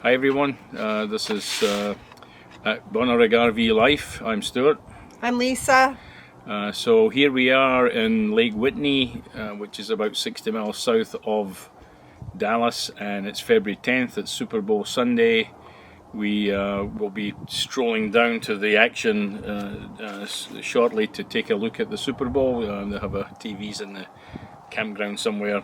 Hi everyone, this is at Bonnerig RV Life. I'm Stuart. I'm Lisa. So here we are in Lake Whitney, which is about 60 miles south of Dallas, and it's February 10th. It's Super Bowl Sunday. We will be strolling down to the action shortly to take a look at the Super Bowl. They have TVs in the campground somewhere.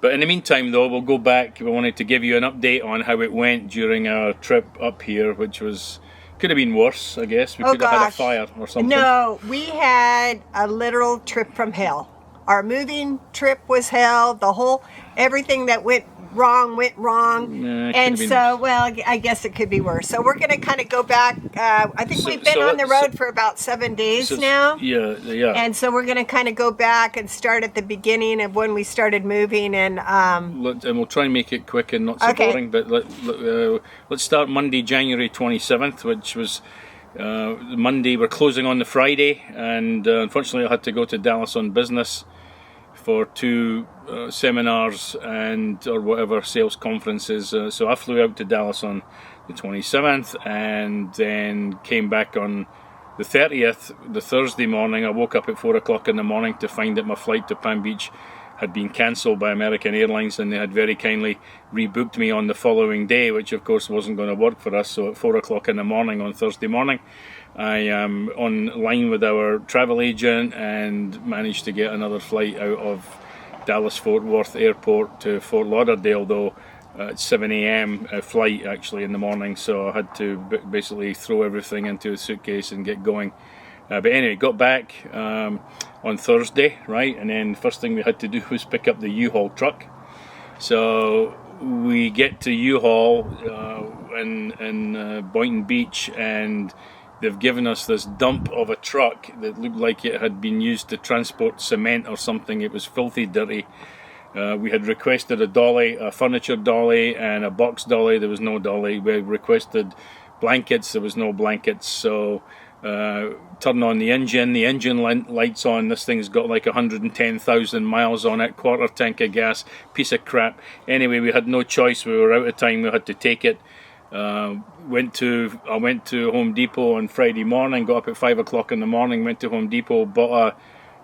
But in the meantime, though, we'll go back. We wanted to give you an update on how it went during our trip up here, which could have been worse, I guess. We could have had a fire or something. No, we had a literal trip from hell. Our moving trip was hell. Everything that went wrong. And so, well, I guess it could be worse. So we're going to kind of go back. I think we've been on the road for about 7 days now. Yeah. And so we're going to kind of go back and start at the beginning of when we started moving. And we'll try and make it quick and not so boring. But let's start Monday, January 27th, which was Monday. We're closing on the Friday. And unfortunately, I had to go to Dallas on business for two seminars or whatever sales conferences. So I flew out to Dallas on the 27th and then came back on the 30th, the Thursday morning. I woke up at 4 o'clock in the morning to find that my flight to Palm Beach had been cancelled by American Airlines, and they had very kindly rebooked me on the following day, which of course wasn't going to work for us. So at 4 o'clock in the morning on Thursday morning, I am online with our travel agent and managed to get another flight out of Dallas-Fort Worth Airport to Fort Lauderdale, though it's 7 a.m. Flight actually in the morning, so I had to basically throw everything into a suitcase and get going. But anyway, got back on Thursday, right, and then the first thing we had to do was pick up the U-Haul truck. So we get to U-Haul in Boynton Beach, and they've given us this dump of a truck that looked like it had been used to transport cement or something. It was filthy dirty. We had requested a dolly, a furniture dolly, and a box dolly. There was no dolly. We requested blankets. There was no blankets. So turn on the engine lights on. This thing's got like 110,000 miles on it, quarter tank of gas, piece of crap. Anyway, we had no choice. We were out of time. We had to take it. I went to Home Depot on Friday morning, got up at 5 o'clock in the morning, went to Home Depot, bought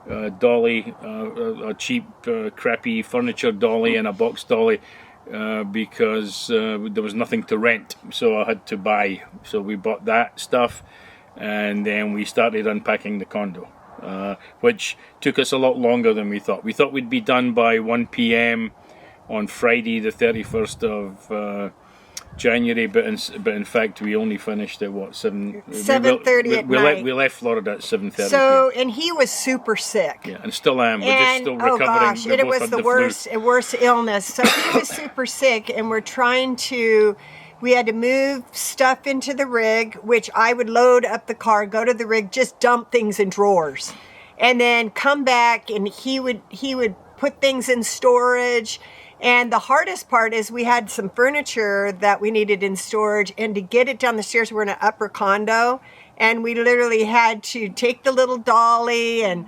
a dolly, a cheap, crappy furniture dolly and a box dolly, because there was nothing to rent, so I had to buy. So we bought that stuff, and then we started unpacking the condo, which took us a lot longer than we thought. We thought we'd be done by 1 p.m. on Friday the 31st of January, but in fact we only finished at 7:30 at night. We left Florida at 7:30. So, and he was super sick. Yeah, and still am. We're just still recovering. Oh gosh, it was the worst illness. So he was super sick, and we had to move stuff into the rig, which I would load up the car, go to the rig, just dump things in drawers, and then come back, and he would put things in storage. And the hardest part is we had some furniture that we needed in storage, and to get it down the stairs, we're in an upper condo, and we literally had to take the little dolly and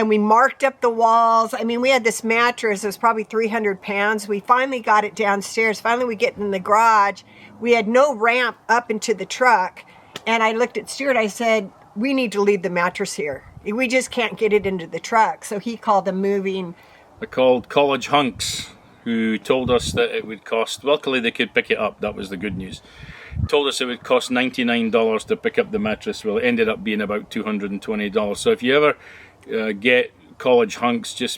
we marked up the walls. I mean, we had this mattress that was probably 300 pounds. We finally got it downstairs. Finally, we get in the garage. We had no ramp up into the truck, and I looked at Stuart. I said, we need to leave the mattress here. We just can't get it into the truck. So he called them moving. I called College Hunks, who told us that it would cost, luckily they could pick it up, that was the good news, told us it would cost $99 to pick up the mattress. Well, it ended up being about $220. So if you ever get College Hunks, just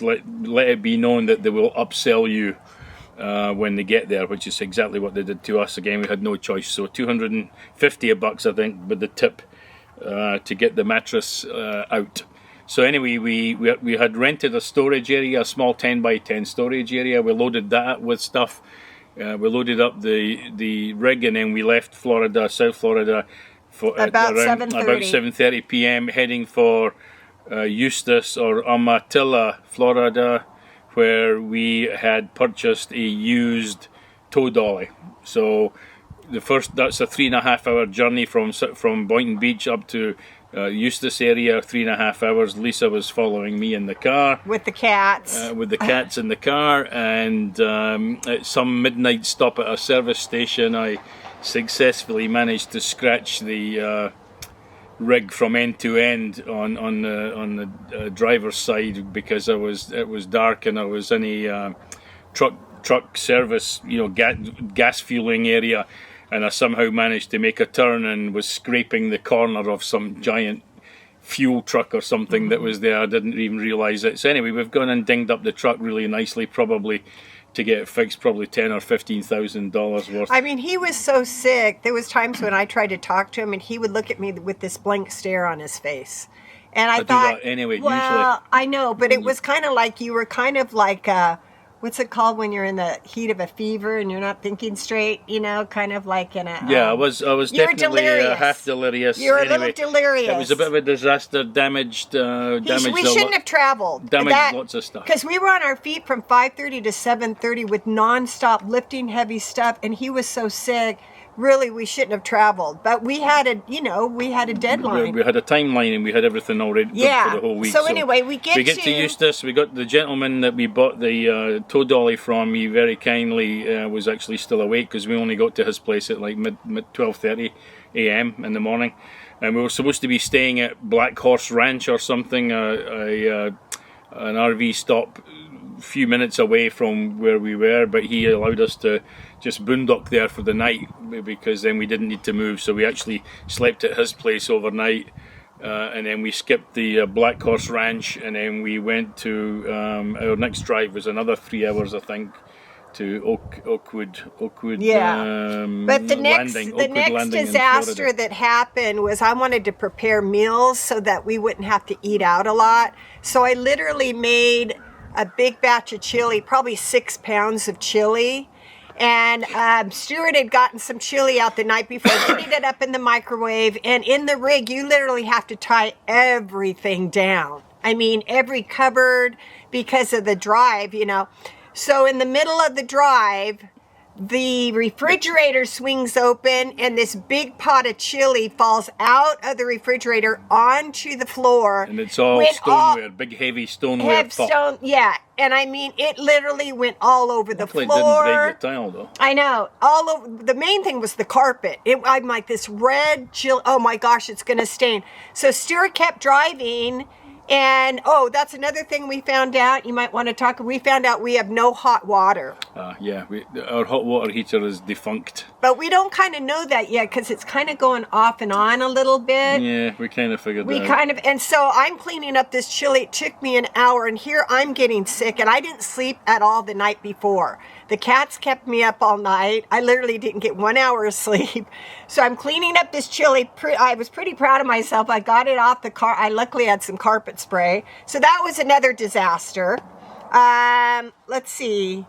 let it be known that they will upsell you when they get there, which is exactly what they did to us. Again, we had no choice, so $250 I think with the tip to get the mattress out. So anyway, we had rented a storage area, a small 10 by 10 storage area. We loaded that with stuff. We loaded up the rig, and then we left South Florida, about 7:30 p.m. heading for Eustis or Amatilla, Florida, where we had purchased a used tow dolly. So that's a 3.5 hour journey from Boynton Beach up to Eustis area, 3.5 hours. Lisa was following me in the car. With the cats. With the cats in the car, and at some midnight stop at a service station, I successfully managed to scratch the rig from end to end on the driver's side, because it was dark and I was in a truck service, gas fueling area. And I somehow managed to make a turn and was scraping the corner of some giant fuel truck or something that was there. I didn't even realise it. So anyway, we've gone and dinged up the truck really nicely, probably to get it fixed, probably $10,000 or $15,000 worth. I mean, he was so sick. There was times when I tried to talk to him, and he would look at me with this blank stare on his face. And I thought, do that anyway. Well, usually, I know, but it was kind of like you were kind of like. What's it called when you're in the heat of a fever and you're not thinking straight? Kind of like in a. Yeah, I was definitely half delirious. You were a little delirious. It was a bit of a disaster. Damaged. We shouldn't have traveled. Damaged lots of stuff. Because we were on our feet from 5:30 to 7:30 with nonstop lifting heavy stuff, and he was so sick. Really, we shouldn't have traveled, but we had a deadline. We had a timeline, and we had everything already booked for the whole week. So anyway, we get to Eustis. We got the gentleman that we bought the tow dolly from. He very kindly was actually still awake, because we only got to his place at like mid 12:30 a.m. in the morning, and we were supposed to be staying at Black Horse Ranch or something, an RV stop a few minutes away from where we were, but he allowed us to just boondock there for the night, because then we didn't need to move. So we actually slept at his place overnight, and then we skipped the Black Horse Ranch, and then we went to our next drive was another 3 hours, I think, to Oakwood. Yeah. But the next disaster that happened was I wanted to prepare meals so that we wouldn't have to eat out a lot. So I literally made a big batch of chili, probably 6 pounds of chili. And Stuart had gotten some chili out the night before, heated it up in the microwave. And in the rig, you literally have to tie everything down. I mean, every cupboard, because of the drive, So in the middle of the drive, the refrigerator swings open, and this big pot of chili falls out of the refrigerator onto the floor. And it's all stoneware, big heavy stoneware. Yeah, and I mean, it literally went all over the floor. It didn't break the tile, though. I know, all over. The main thing was the carpet. I'm like, this red chili. Oh my gosh, it's gonna stain. So Stuart kept driving. And, that's another thing we found out. You might want to talk. We found out we have no hot water. Yeah, our hot water heater is defunct. But we don't kind of know that yet, because it's kind of going off and on a little bit. Yeah, we kind of figured that out. And so I'm cleaning up this chili. It took me an hour, and here I'm getting sick, and I didn't sleep at all the night before. The cats kept me up all night. I literally didn't get 1 hour of sleep. So I'm cleaning up this chili. I was pretty proud of myself. I got it off the car. I luckily had some carpet spray. So that was another disaster. Let's see.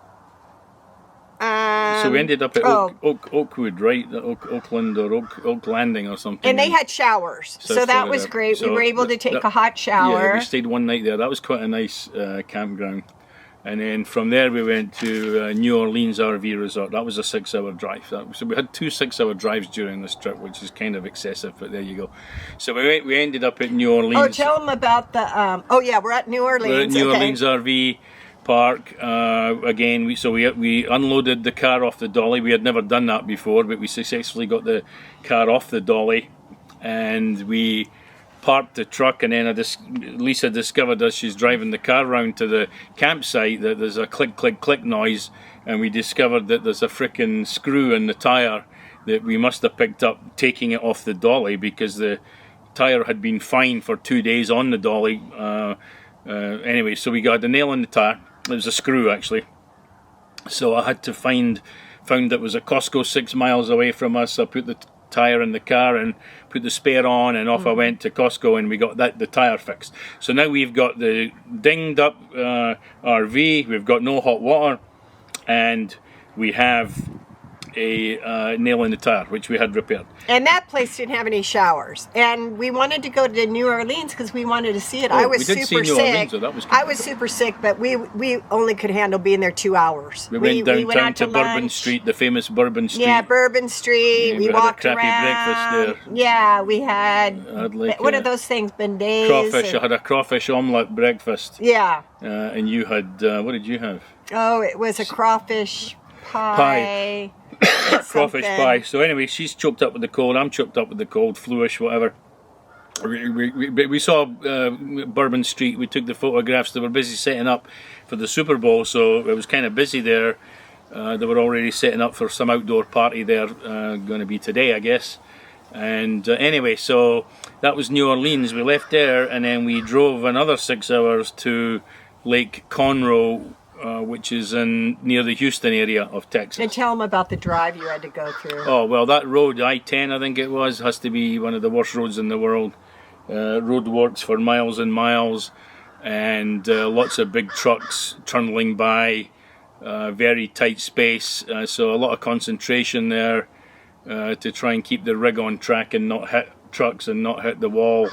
So we ended up at Oakwood, right? Oakland or Oak Landing or something. And they had showers. So that was great. So we were able to take a hot shower. Yeah, we stayed one night there. That was quite a nice campground. And then from there we went to New Orleans RV Resort. That was a 6-hour drive. So we had 2 6-hour drives during this trip, which is kind of excessive, but there you go. So we ended up at New Orleans. Oh, tell them about the. We're at New Orleans. We're at New Orleans RV Park. Again, we unloaded the car off the dolly. We had never done that before, but we successfully got the car off the dolly, and we parked the truck, and then Lisa discovered as she's driving the car round to the campsite that there's a click, click, click noise, and we discovered that there's a frickin' screw in the tyre that we must have picked up taking it off the dolly, because the tyre had been fine for 2 days on the dolly. Anyway, so we got the nail in the tyre. It was a screw, actually. So I had to found it was a Costco 6 miles away from us. I put the tyre in the car and put the spare on, and off I went to Costco, and we got the tyre fixed. So now we've got the dinged up RV, we've got no hot water, and we have a nail in the tire, which we had repaired. And that place didn't have any showers. And we wanted to go to New Orleans because we wanted to see it. Oh, I was we did super see New sick. Orleans, so that was I was super sick, but we only could handle being there 2 hours. We went downtown out to Bourbon lunch. Street, the famous Bourbon Street. Yeah, Bourbon Street. Yeah, we had walked a crappy around. breakfast there. Yeah, we had like, what are those things? Beignets. Crawfish. I had a crawfish omelette breakfast. Yeah. And you had, what did you have? Oh, it was a crawfish pie. Crawfish pie. So anyway, she's choked up with the cold. I'm choked up with the cold, fluish, whatever. We saw Bourbon Street. We took the photographs. They were busy setting up for the Super Bowl, so it was kind of busy there. They were already setting up for some outdoor party there, going to be today, I guess. And anyway, so that was New Orleans. We left there, and then we drove another 6 hours to Lake Conroe, which is near the Houston area of Texas. And tell them about the drive you had to go through. Oh, well, that road, I-10, I think it was, has to be one of the worst roads in the world. Road works for miles and miles, and lots of big trucks trundling by, very tight space, so a lot of concentration there to try and keep the rig on track and not hit trucks and not hit the wall,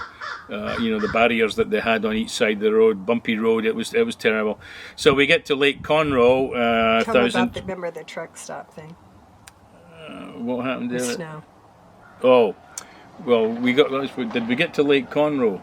the barriers that they had on each side of the road, bumpy road. It was terrible. So we get to Lake Conroe. Tell me about remember the truck stop thing. What happened there? The snow. Oh, well, did we get to Lake Conroe?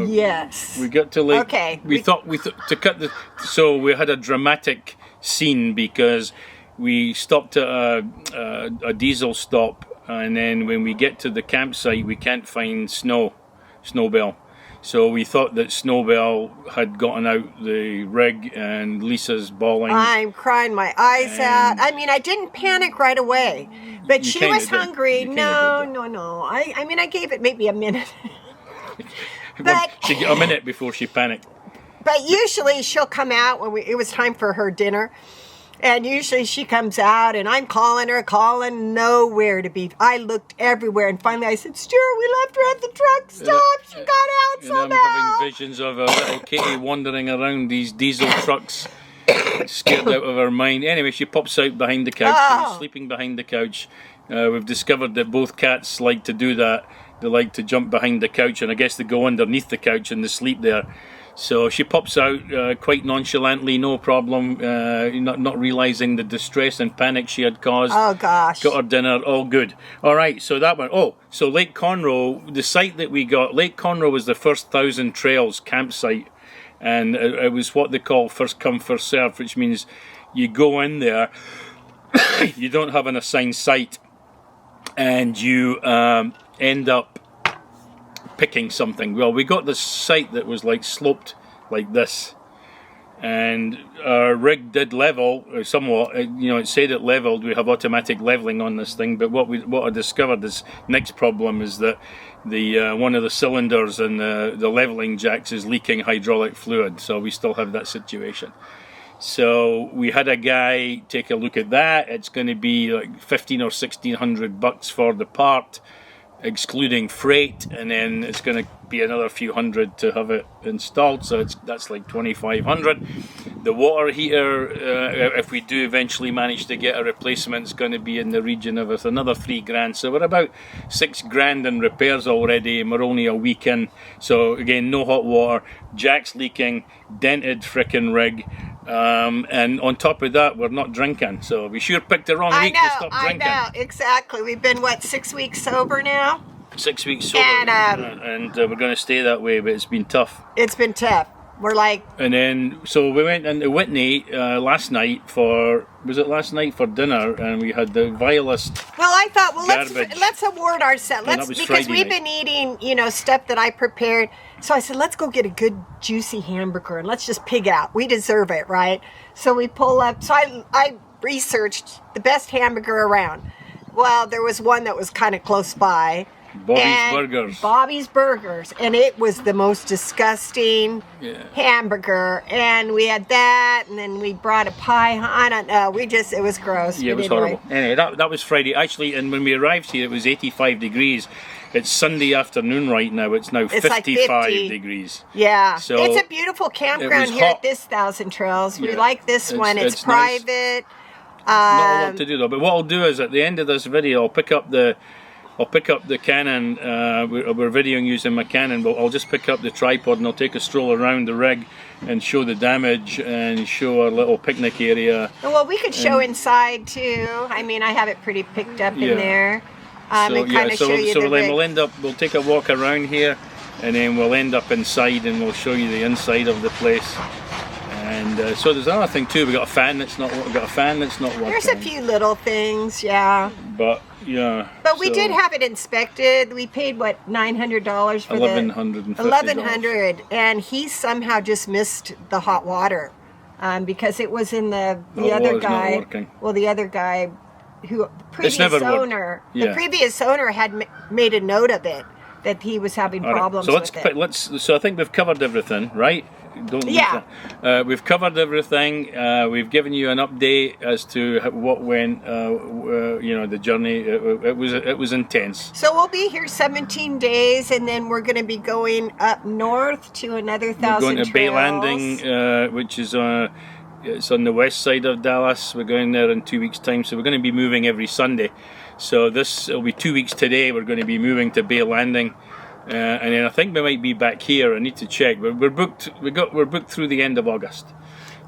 Yes. We got to Lake. Okay. We thought to cut the. So we had a dramatic scene because we stopped at a diesel stop. And then when we get to the campsite, we can't find Snowbell. So we thought that Snowbell had gotten out the rig, and Lisa's bawling. I'm crying my eyes out. I mean, I didn't panic right away, but she was hungry. No. I gave it maybe a minute. But she a minute before she panicked. But usually she'll come out when it was time for her dinner. And usually she comes out, and I'm calling nowhere to be. I looked everywhere, and finally I said, Stuart, we left her at the truck stop. She got out somehow. And I'm having visions of a little Katie wandering around these diesel trucks, scared out of her mind. Anyway, she pops out behind the couch. She was sleeping behind the couch. We've discovered that both cats like to do that. They like to jump behind the couch, and I guess they go underneath the couch and they sleep there. So she pops out quite nonchalantly, no problem, not realising the distress and panic she had caused. Oh, gosh. Got her dinner, all good. All right, so that one. Oh, so Lake Conroe, the site that we got, Lake Conroe was the first 1,000 Trails campsite. And it was what they call first come, first served, which means you go in there, you don't have an assigned site, and you end up picking something. Well, we got this site that was like sloped like this, and our rig did level somewhat. It said it leveled. We have automatic leveling on this thing, but what I discovered is next problem is that the one of the cylinders and the leveling jacks is leaking hydraulic fluid, so we still have that situation. So we had a guy take a look at that. It's going to be like $1,500 or $1,600 for the part, excluding freight, and then it's going to be another few hundred to have it installed, so that's like $2,500. The water heater, if we do eventually manage to get a replacement, is going to be in the region of another $3,000. So we're about $6,000 in repairs already, and we're only a week in. So again, no hot water, jack's leaking, dented frickin' rig. And on top of that, we're not drinking, so we sure picked the wrong week to stop drinking. I know, exactly. We've been 6 weeks sober now? 6 weeks sober, and we're going to stay that way, but it's been tough. It's been tough. We're like... And then, so we went into Whitney last night for dinner, and we had the vilest Well, I thought, garbage. let's award ourselves. Because we've been eating, stuff that I prepared. So I said, let's go get a good juicy hamburger and let's just pig out. We deserve it, right? So we pull up. So I researched the best hamburger around. Well, there was one that was kind of close by. Bobby's Burgers. And it was the most disgusting hamburger. And we had that, and then we brought a pie. I don't know. It was gross. Yeah, it was horrible. Anyway, that was Friday. Actually, and when we arrived here, it was 85 degrees. It's Sunday afternoon right now. It's now 55 degrees. Yeah. So it's a beautiful campground here at this 1,000 Trails. We like this one. It's private. Nice. Not a lot to do though. But what I'll do is at the end of this video, I'll pick up the Canon. We're videoing using my Canon, but I'll just pick up the tripod and I'll take a stroll around the rig and show the damage and show our little picnic area. Well, we could show inside too. I mean, I have it pretty picked up in there. And kind of show you the then rig. we'll take a walk around here, and then we'll end up inside and we'll show you the inside of the place. And so there's another thing too. We've got a fan that's not working. There's a few little things, yeah. But yeah. But we did have it inspected. We paid what, $900 for $1,150, and he somehow just missed the hot water because it was in the other guy. Not working. Well, the other guy who the previous owner had made a note of it that he was having problems with it. So I think we've covered everything, right? We've covered everything. We've given you an update as to what went. The journey. It was intense. So we'll be here 17 days, and then we're going to be going up north to another 1,000 We're going to trails. Bay Landing, which is it's on the west side of Dallas. We're going there in 2 weeks' time, so we're going to be moving every Sunday. So it'll be 2 weeks today. We're going to be moving to Bay Landing. And then I think we might be back here. I need to check. We're booked. We're booked through the end of August.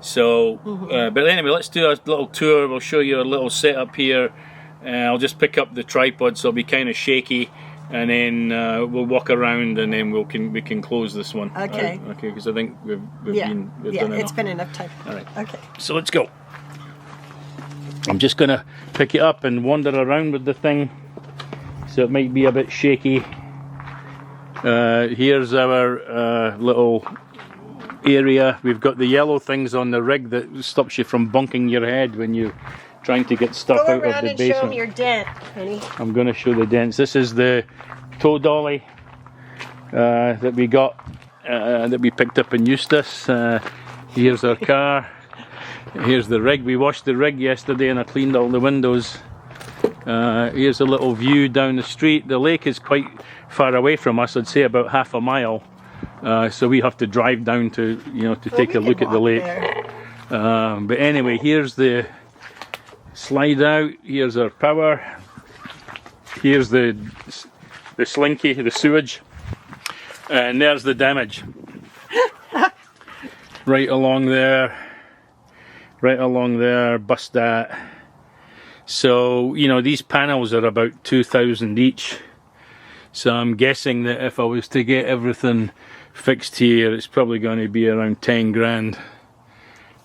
So, but anyway, let's do a little tour. We'll show you a little setup here. I'll just pick up the tripod, so it'll be kind of shaky, and then we'll walk around, and then we can close this one. Okay. Okay, because I think we've done enough. It's been enough time. All right. Okay. So let's go. I'm just gonna pick it up and wander around with the thing, so it might be a bit shaky. Here's our little area. We've got the yellow things on the rig that stops you from bunking your head when you're trying to get stuff out of the basement. Go around and show them your dent, honey. I'm going to show the dents. This is the tow dolly that we got, that we picked up in Eustis. Here's our car. Here's the rig. We washed the rig yesterday and I cleaned all the windows. Here's a little view down the street. The lake is quite far away from us, I'd say about half a mile. So we have to drive down to take a look at the lake. But anyway, here's the slide out. Here's our power. Here's the slinky, the sewage, and there's the damage. Right along there. Bust that. So these panels are about 2,000 each. So I'm guessing that if I was to get everything fixed here, it's probably going to be around 10 grand.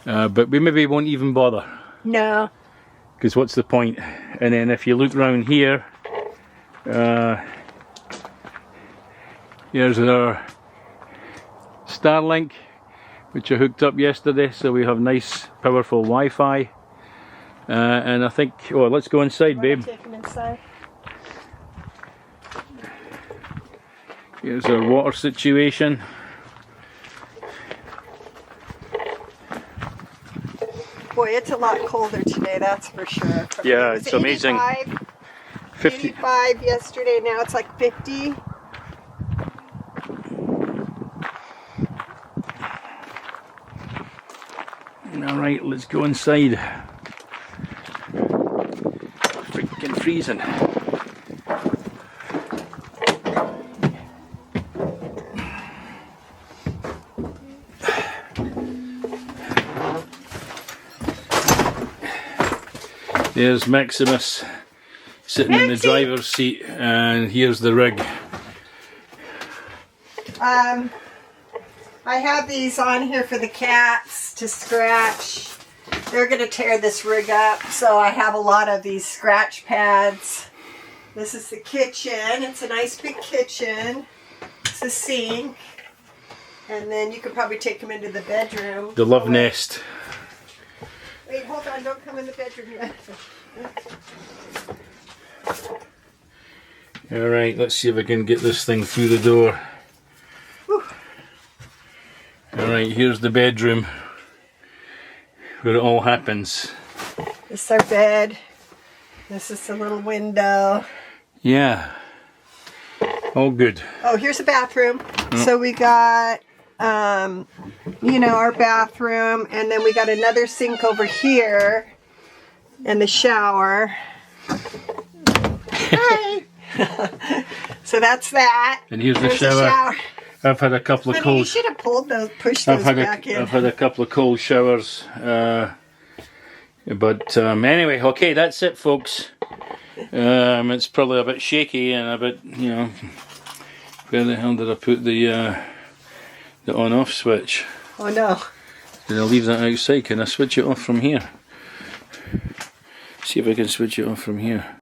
But we maybe won't even bother. No. Because what's the point? And then if you look around here, here's our Starlink, which I hooked up yesterday, so we have nice, powerful Wi-Fi. And I think, let's go inside, babe. Take them inside. Here's our water situation. Boy, it's a lot colder today, that's for sure. Yeah, it's amazing. 55 yesterday, now it's like 50. Alright, let's go inside. Freaking freezing. There's Maximus sitting in the driver's seat, and here's the rig. I have these on here for the cats to scratch. They're going to tear this rig up, so I have a lot of these scratch pads. This is the kitchen. It's a nice big kitchen. It's a sink. And then you could probably take them into the bedroom. The love nest. Wait, hold on, don't come in the bedroom yet. Alright, let's see if I can get this thing through the door. Alright, here's the bedroom where it all happens. This is our bed. This is the little window. Yeah, all good. Oh, here's a bathroom. So we got our bathroom, and then we got another sink over here. and the shower. Hi. So that's that. And here's the There's shower. I've had a couple of Honey, cold. you should have pushed those back in. I've had a couple of cold showers. But anyway, okay, that's it, folks. It's probably a bit shaky and a bit, you know. Where the hell did I put the on-off switch? Oh no. Did I leave that outside? Can I switch it off from here? See if I can switch it off from here.